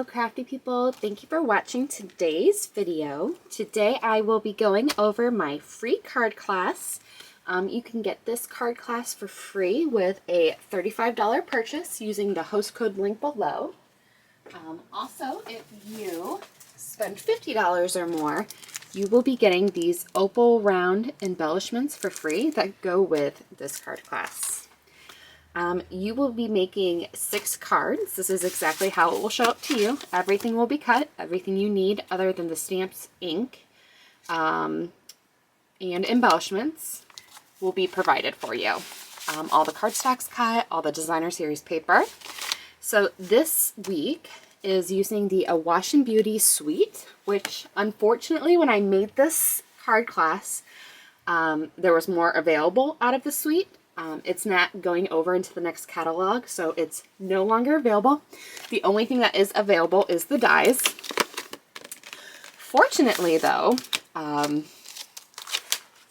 Hello crafty people, thank you for watching today's video. Today I will be going over my free card class. You can get this card class for free with a $35 purchase using the host code link below. Also, if you spend $50 or more, you will be getting these opal round embellishments for free that go with this card class. You will be making 6 cards. This is exactly how it will show up to you. Everything will be cut, everything you need other than the stamps, ink, and embellishments will be provided for you. All the cardstock's cut, all the designer series paper. So this week is using the Awash and Beauty suite, which unfortunately when I made this card class, there was more available out of the suite. It's not going over into the next catalog, so it's no longer available. The only thing that is available is the dies. Fortunately, though,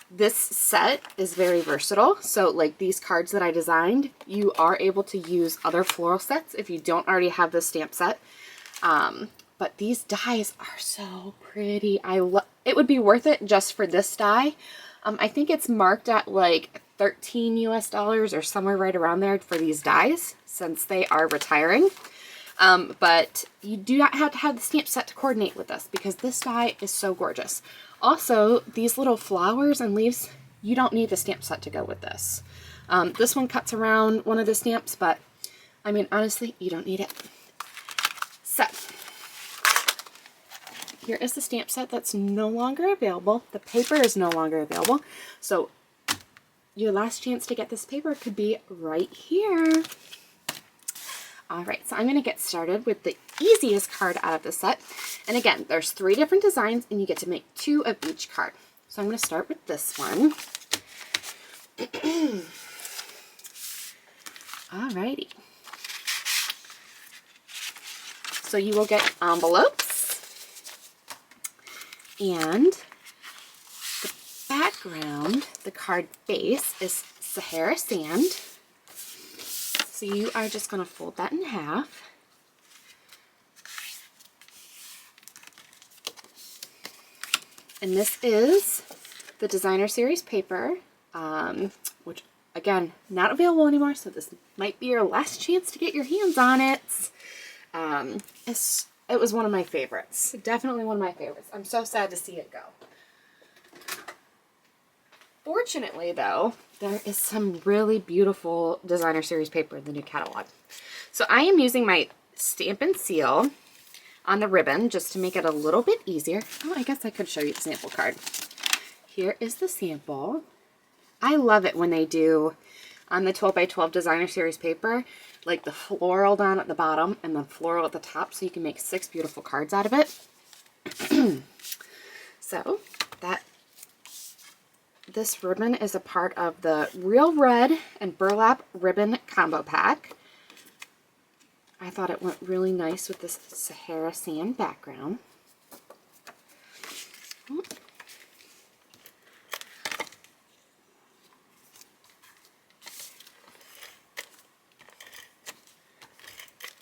this set is very versatile. So like these cards that I designed, you are able to use other floral sets if you don't already have the stamp set. But these dies are so pretty. It would be worth it just for this die. I think it's marked at like $13 US or somewhere right around there for these dies since they are retiring. But you do not have to have the stamp set to coordinate with this because this die is so gorgeous. Also, these little flowers and leaves, you don't need the stamp set to go with this. This one cuts around one of the stamps, but I mean, honestly, you don't need it. So, here is the stamp set that's no longer available. The paper is no longer available. So your last chance to get this paper could be right here. All right, so I'm going to get started with the easiest card out of the set. And again, there's 3 different designs and you get to make 2 of each card. So I'm going to start with this one. Alrighty. So you will get envelopes. And the background, the card base, is Sahara sand. So you are just going to fold that in half. And this is the designer series paper, which again, not available anymore, so this might be your last chance to get your hands on it. It was one of my favorites. Definitely one of my favorites. I'm so sad to see it go. Fortunately, though, there is some really beautiful designer series paper in the new catalog. So I am using my Stampin' Seal on the ribbon just to make it a little bit easier. Oh, I guess I could show you the sample card. Here is the sample. I love it when they do on the 12 by 12 designer series paper, like the floral down at the bottom and the floral at the top, so you can make 6 beautiful cards out of it. So this ribbon is a part of the Real Red and Burlap Ribbon Combo Pack. I thought it went really nice with this Sahara sand background.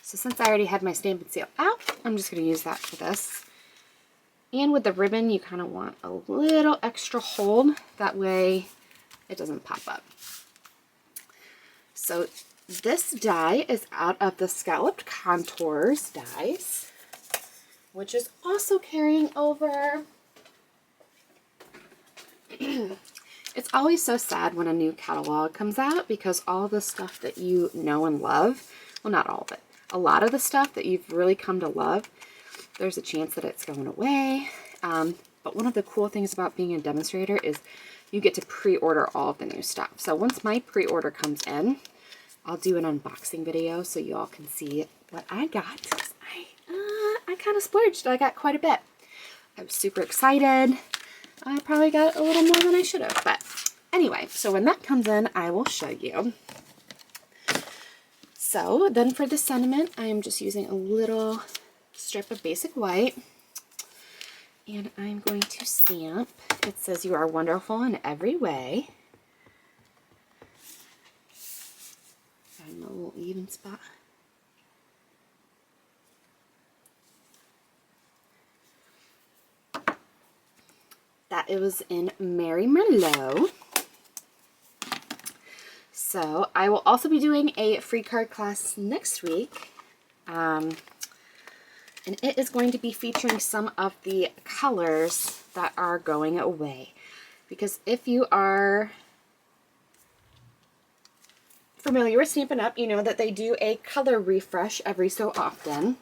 So since I already had my Stampin' Seal out, I'm just going to use that for this. And with the ribbon, you kind of want a little extra hold. That way it doesn't pop up. So this die is out of the Scalloped Contours dies, which is also carrying over. It's always so sad when a new catalog comes out because all the stuff that you know and love, well, not all of it, a lot of the stuff that you've really come to love, there's a chance that it's going away. But one of the cool things about being a demonstrator is you get to pre-order all of the new stuff. So once my pre-order comes in, I'll do an unboxing video so you all can see what I got. I kind of splurged. I got quite a bit. I was super excited. I probably got a little more than I should have. But anyway, so when that comes in, I will show you. So then for the sentiment, I am just using a little strip of basic white. And I'm going to stamp. It says, "You are wonderful in every way." Find a little even spot. that it was in Mary Merlot. So I will also be doing a free card class next week. And it is going to be featuring some of the colors that are going away. Because if you are familiar with Stampin' Up, you know that they do a color refresh every so often,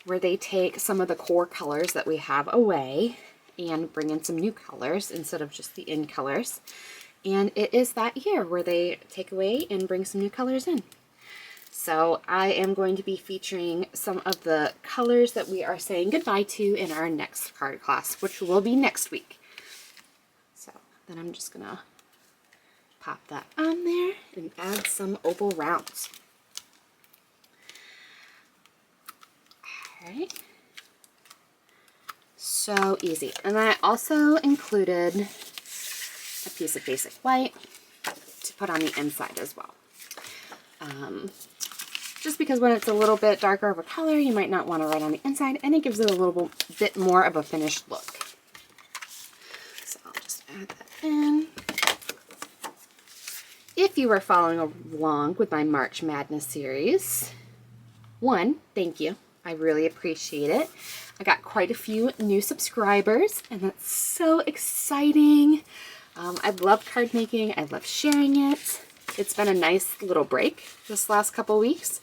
where they take some of the core colors that we have away and bring in some new colors instead of just the in colors. And it is that year where they take away and bring some new colors in. So I am going to be featuring some of the colors that we are saying goodbye to in our next card class, which will be next week. So then I'm just gonna pop that on there and add some oval rounds. All right. So easy. And I also included a piece of basic white to put on the inside as well. Just because when it's a little bit darker of a color, you might not want to write on the inside, and it gives it a little bit more of a finished look. So I'll just add that in. If you were following along with my March Madness series, one, thank you. I really appreciate it. I got quite a few new subscribers, and that's so exciting. I love card making. I love sharing it. It's been a nice little break this last couple weeks,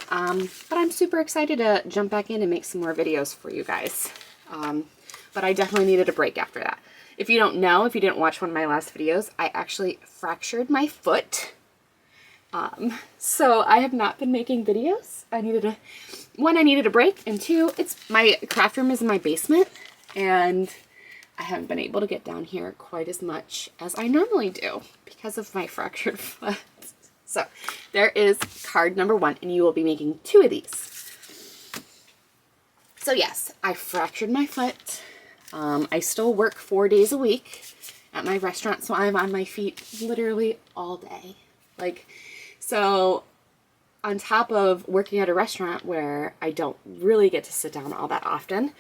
but I'm super excited to jump back in and make some more videos for you guys. But I definitely needed a break after that. If you don't know, if you didn't watch one of my last videos, I actually fractured my foot. So I have not been making videos. I needed a break, and two, my craft room is in my basement, and I haven't been able to get down here quite as much as I normally do because of my fractured foot. So there is card number one, and you will be making 2 of these. So yes, I fractured my foot. I still work 4 days a week at my restaurant, so I'm on my feet literally all day. So on top of working at a restaurant where I don't really get to sit down all that often,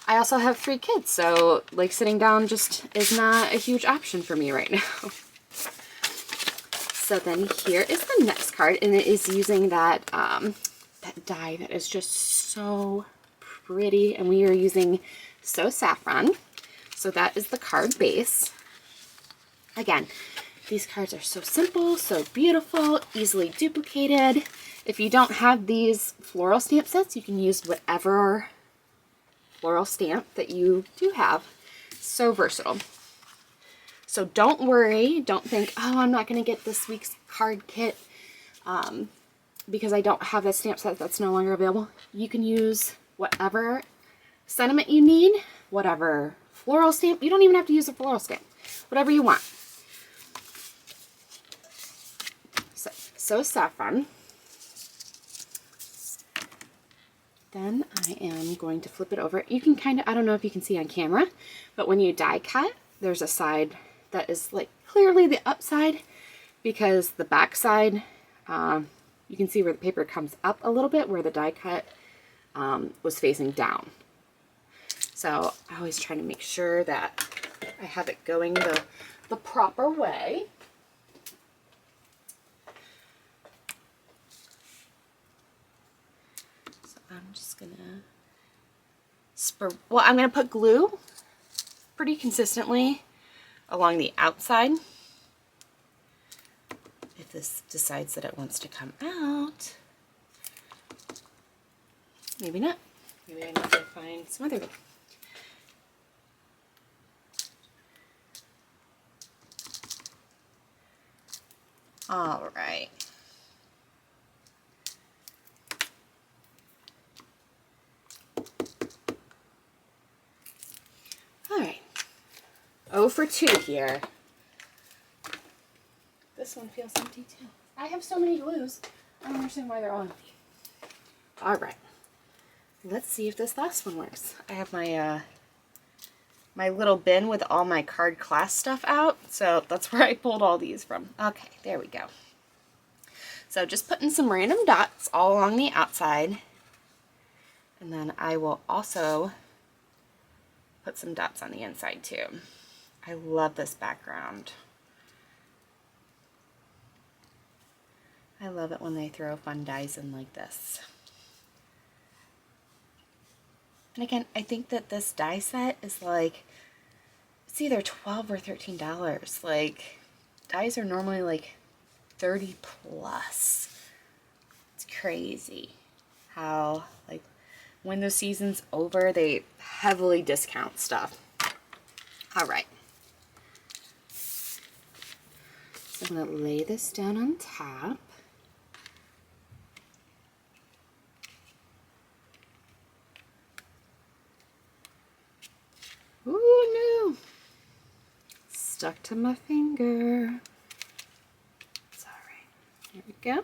I also have 3 kids, so sitting down just is not a huge option for me right now. So then here is the next card, and it is using that that die that is just so pretty, and we are using So Saffron. So that is the card base. Again, these cards are so simple, so beautiful, easily duplicated. If you don't have these floral stamp sets, you can use whatever floral stamp that you do have. So versatile. So don't worry, don't think, oh, I'm not going to get this week's card kit because I don't have a stamp set that's no longer available. You can use whatever sentiment you need, whatever floral stamp. You don't even have to use a floral stamp. Whatever you want. So Saffron. Then I am going to flip it over. You can kind of, I don't know if you can see on camera, but when you die cut, there's a side that is clearly the upside, because the back side, you can see where the paper comes up a little bit, where the die cut was facing down. So I always try to make sure that I have it going the proper way. So I'm just gonna I'm gonna put glue pretty consistently along the outside. If this decides that it wants to come out, maybe not. Maybe I need to find some other glue. All right. All right. 0 for 2 here. This one feels empty too. I have so many glues. I don't understand why they're all empty. All right. Let's see if this last one works. I have my my little bin with all my card class stuff out, so that's where I pulled all these from. Okay, there we go. So just putting some random dots all along the outside, and then I will also put some dots on the inside too. I love this background. I love it when they throw fun dies in like this. And again, I think that this die set is like, it's either $12 or $13. Like, dies are normally like 30 plus. It's crazy how, like, when the season's over, they heavily discount stuff. All right. So I'm gonna lay this down on top. Ooh, no. Stuck to my finger. It's all right. There we go.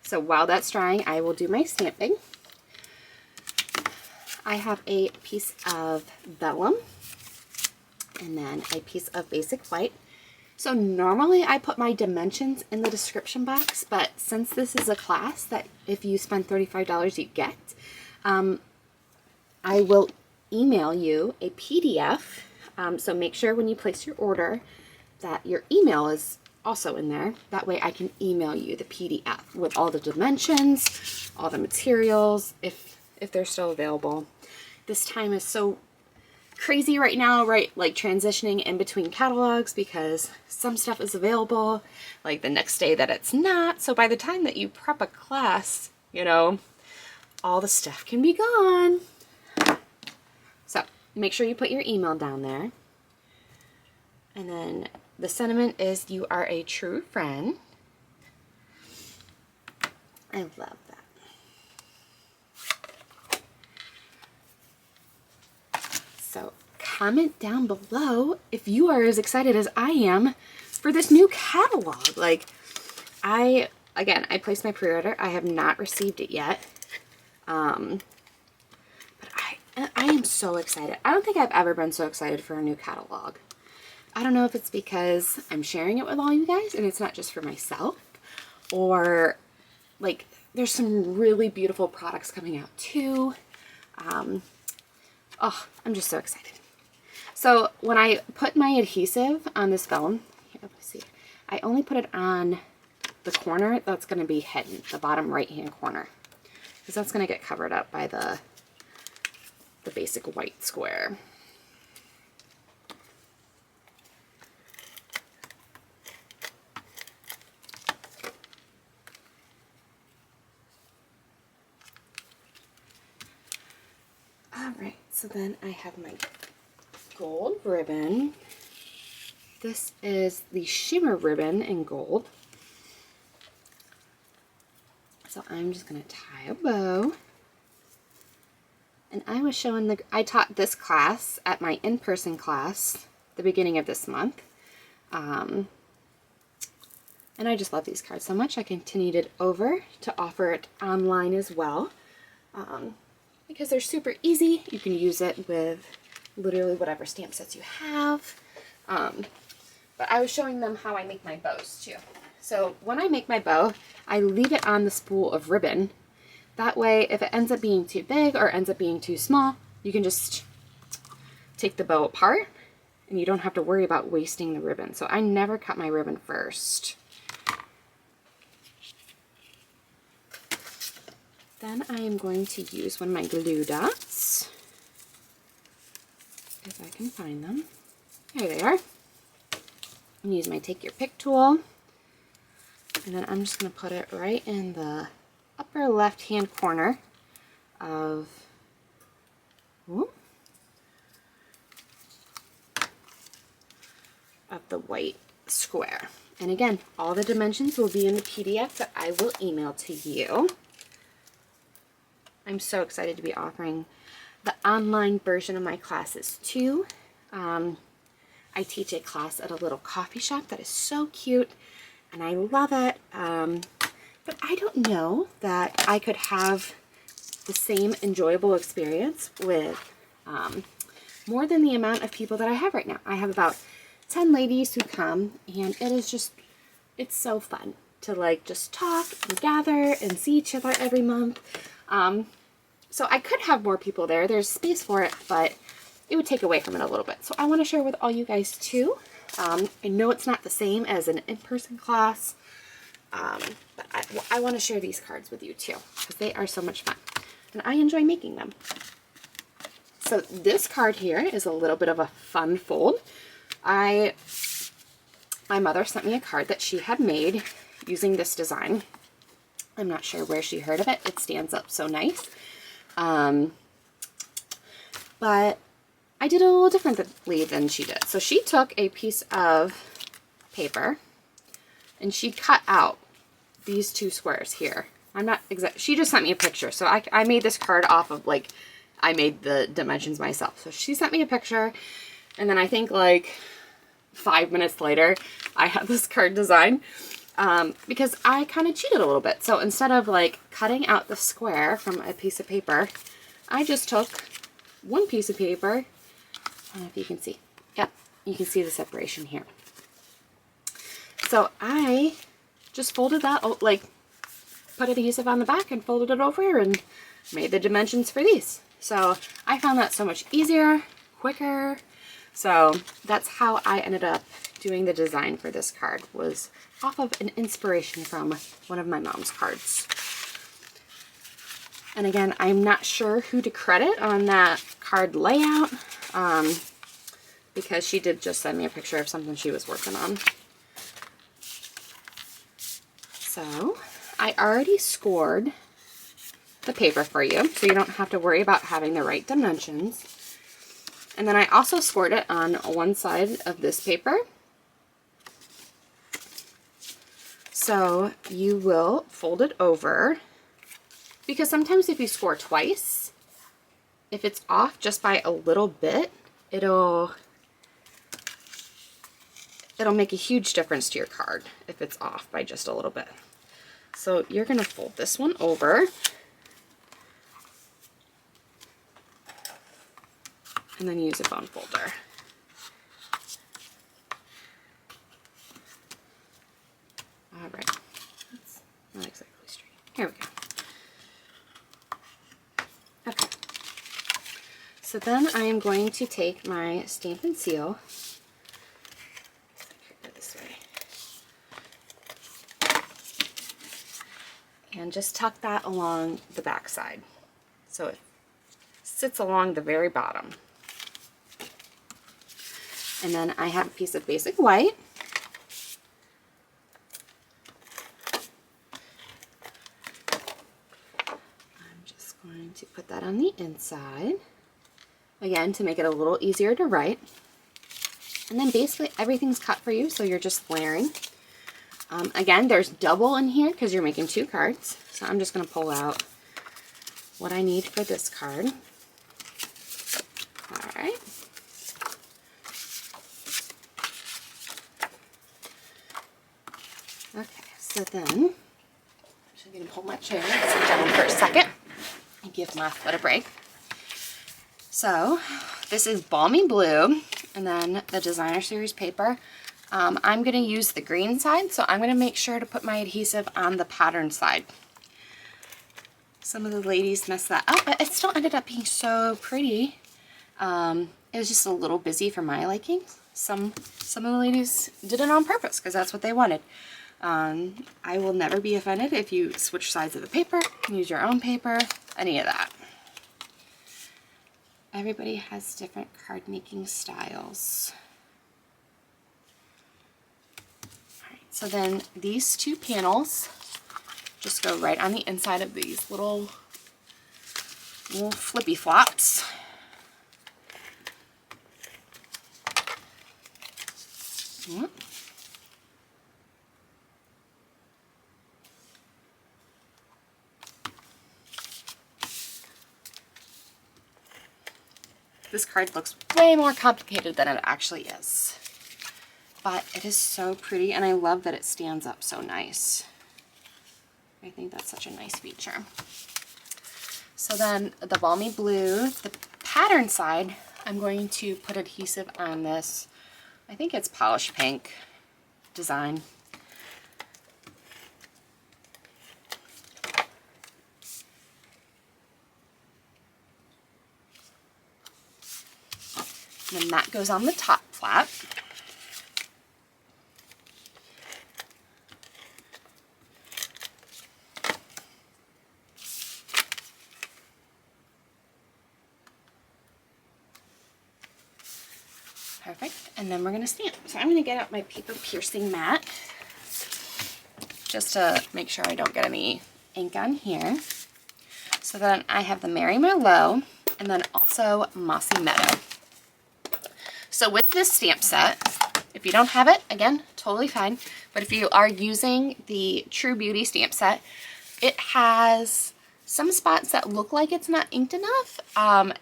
So while that's drying, I will do my stamping. I have a piece of vellum and then a piece of basic white. So normally I put my dimensions in the description box, but since this is a class that if you spend $35 you get, I will email you a PDF. So make sure when you place your order that your email is also in there. That way I can email you the PDF with all the dimensions, all the materials, if they're still available. This time is so crazy right now, right? Like transitioning in between catalogs because some stuff is available like the next day that it's not. So by the time that you prep a class, you know, all the stuff can be gone. So make sure you put your email down there. And then the sentiment is, you are a true friend. I love that. So comment down below if you are as excited as I am for this new catalog. Like, I placed my pre-order. I have not received it yet. But I am so excited. I don't think I've ever been so excited for a new catalog. I don't know if it's because I'm sharing it with all you guys and it's not just for myself, or like there's some really beautiful products coming out too. Oh, I'm just so excited. So when I put my adhesive on this vellum, here, let me see, I only put it on the corner that's going to be hidden, the bottom right hand corner, because that's going to get covered up by the basic white square. Alright, so then I have my gold ribbon. This is the shimmer ribbon in gold. So I'm just going to tie a bow. And I was showing I taught this class at my in-person class the beginning of this month. And I just love these cards so much. I continued it over to offer it online as well. Because they're super easy. You can use it with literally whatever stamp sets you have. But I was showing them how I make my bows too. So when I make my bow, I leave it on the spool of ribbon. That way, if it ends up being too big or ends up being too small, you can just take the bow apart and you don't have to worry about wasting the ribbon. So I never cut my ribbon first. Then I am going to use one of my glue dots, if I can find them. There they are. I'm going to use my Take Your Pick tool, and then I'm just going to put it right in the upper left hand corner of the white square. And again, all the dimensions will be in the PDF that I will email to you. I'm so excited to be offering the online version of my classes too. I teach a class at a little coffee shop that is so cute and I love it. But I don't know that I could have the same enjoyable experience with more than the amount of people that I have right now. I have about 10 ladies who come, and it is just, it's so fun to like just talk and gather and see each other every month. So I could have more people there. There's space for it, but it would take away from it a little bit. So I want to share with all you guys too. I know it's not the same as an in-person class, but I want to share these cards with you too, because they are so much fun and I enjoy making them. So this card here is a little bit of a fun fold. My mother sent me a card that she had made using this design. I'm not sure where she heard of it. It stands up so nice. But I did it a little differently than she did. So she took a piece of paper and she cut out these two squares here. I'm not exact. She just sent me a picture. So I made this card off of like, I made the dimensions myself. So she sent me a picture, and then I think like 5 minutes later, I had this card design because I kind of cheated a little bit. So instead of like cutting out the square from a piece of paper, I just took one piece of paper. I don't know if you can see. Yep, you can see the separation here. So I just folded that, like put adhesive on the back and folded it over and made the dimensions for these. So I found that so much easier, quicker. So that's how I ended up doing the design for this card, was off of an inspiration from one of my mom's cards. And again, I'm not sure who to credit on that card layout, because she did just send me a picture of something she was working on. So I already scored the paper for you, so you don't have to worry about having the right dimensions. And then I also scored it on one side of this paper. So you will fold it over, because sometimes if you score twice, if it's off just by a little bit, it'll make a huge difference to your card if it's off by just a little bit. So you're going to fold this one over. And then use a bone folder. All right, that's not exactly straight. Here we go. Okay. So then I am going to take my Stampin' Seal. Go this way. And just tuck that along the back side, so it sits along the very bottom. And then I have a piece of basic white. I'm just going to put that on the inside, again, to make it a little easier to write. And then basically everything's cut for you, so you're just layering. Again, there's double in here because you're making two cards. So I'm just going to pull out what I need for this card. All right. Okay, so then I'm just going to pull my chair and sit down for a second and give my foot a break. So this is Balmy Blue, and then the Designer Series paper. I'm going to use the green side, so I'm going to make sure to put my adhesive on the pattern side. Some of the ladies messed that up, but it still ended up being so pretty. It was just a little busy for my liking. Some of the ladies did it on purpose because that's what they wanted. I will never be offended if you switch sides of the paper, use your own paper, any of that. Everybody has different card making styles. All right, so then these two panels just go right on the inside of these little flippy flops. Yep. This card looks way more complicated than it actually is, but it is so pretty, and I love that it stands up so nice. I think that's such a nice feature. So then the Balmy Blue, the pattern side, I'm going to put adhesive on this. I think it's Polished Pink design. And then that goes on the top flap. Perfect. And then we're going to stamp. So I'm going to get out my paper piercing mat just to make sure I don't get any ink on here. So then I have the Mary Merlot and then also Mossy Meadow. So with this stamp set, if you don't have it, again, totally fine. But if you are using the True Beauty stamp set, it has some spots that look like it's not inked enough.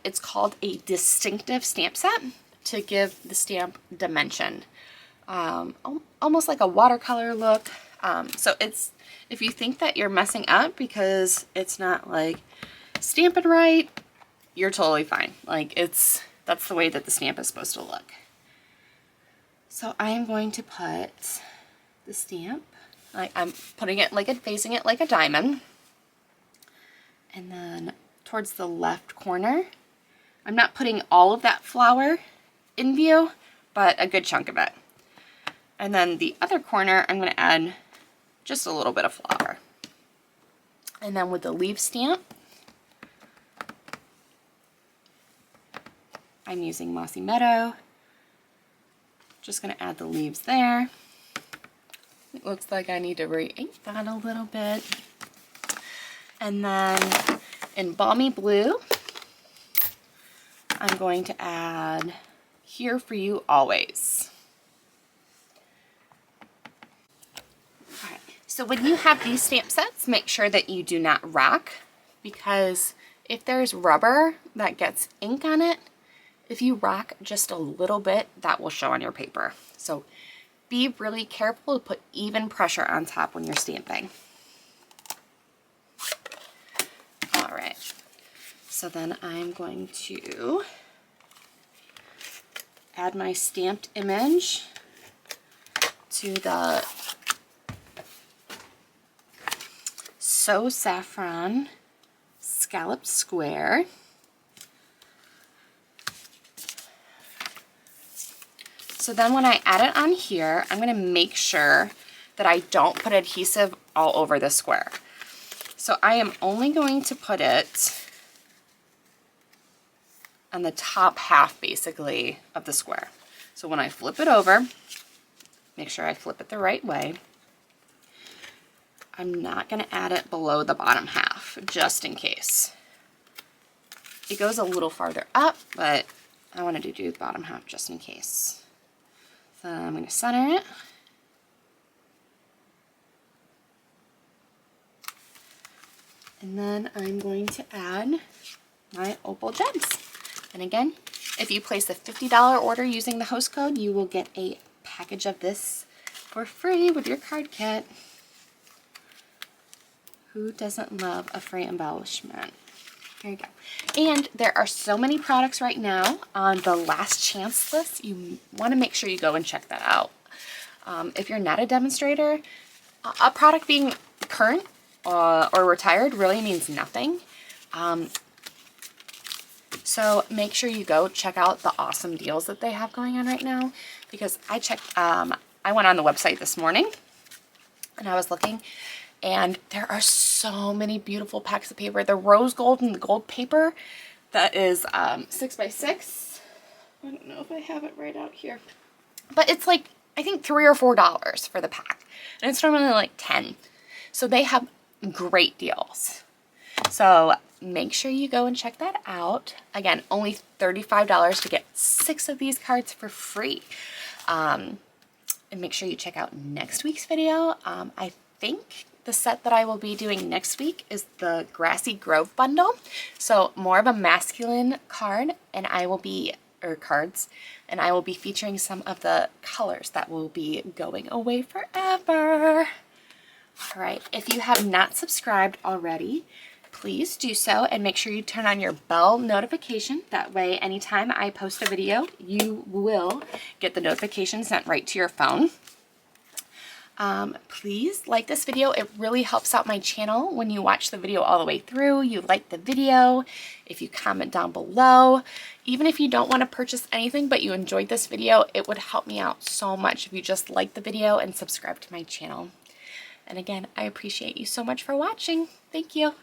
It's called a distinctive stamp set to give the stamp dimension. Almost like a watercolor look. So it's, if you think that you're messing up because it's not like stamping right, you're totally fine. Like that's the way that the stamp is supposed to look. So I am going to put the stamp, I'm putting it like facing it like a diamond. And then towards the left corner, I'm not putting all of that flower in view, but a good chunk of it. And then the other corner, I'm going to add just a little bit of flower. And then with the leaf stamp, I'm using Mossy Meadow. Just going to add the leaves there. It looks like I need to re-ink that a little bit. And then in Balmy Blue, I'm going to add Here For You Always. All right. So when you have these stamp sets, make sure that you do not rock, because if there's rubber that gets ink on it, if you rock just a little bit, that will show on your paper. So be really careful to put even pressure on top when you're stamping. All right, so then I'm going to add my stamped image to the So Saffron scalloped square. So then when I add it on here, I'm going to make sure that I don't put adhesive all over the square. So I am only going to put it on the top half, basically, of the square. So when I flip it over, make sure I flip it the right way. I'm not going to add it below the bottom half, just in case. It goes a little farther up, but I wanted to do the bottom half just in case. So I'm going to center it. And then I'm going to add my opal gems. And again, if you place a $50 order using the host code, you will get a package of this for free with your card kit. Who doesn't love a free embellishment? Here you go. And there are so many products right now on the last chance list. You want to make sure you go and check that out. If you're not a demonstrator, a product being current or retired really means nothing. So make sure you go check out the awesome deals that they have going on right now, because I checked, I went on the website this morning and I was looking, and there are so many beautiful packs of paper. The rose gold and the gold paper, that is 6x6. I don't know if I have it right out here, but it's like, I think $3 or $4 for the pack, and it's normally like 10. So they have great deals. So make sure you go and check that out. Again, only $35 to get 6 of these cards for free. And make sure you check out next week's video. I think the set that I will be doing next week is the Grassy Grove bundle. So more of a masculine card, and I will be, or cards, and I will be featuring some of the colors that will be going away forever. All right, if you have not subscribed already, please do so, and make sure you turn on your bell notification. That way, anytime I post a video, you will get the notification sent right to your phone. Please like this video. It really helps out my channel when you watch the video all the way through. You like the video, if you comment down below. Even if you don't want to purchase anything but you enjoyed this video, it would help me out so much if you just like the video and subscribe to my channel. And again, I appreciate you so much for watching. Thank you.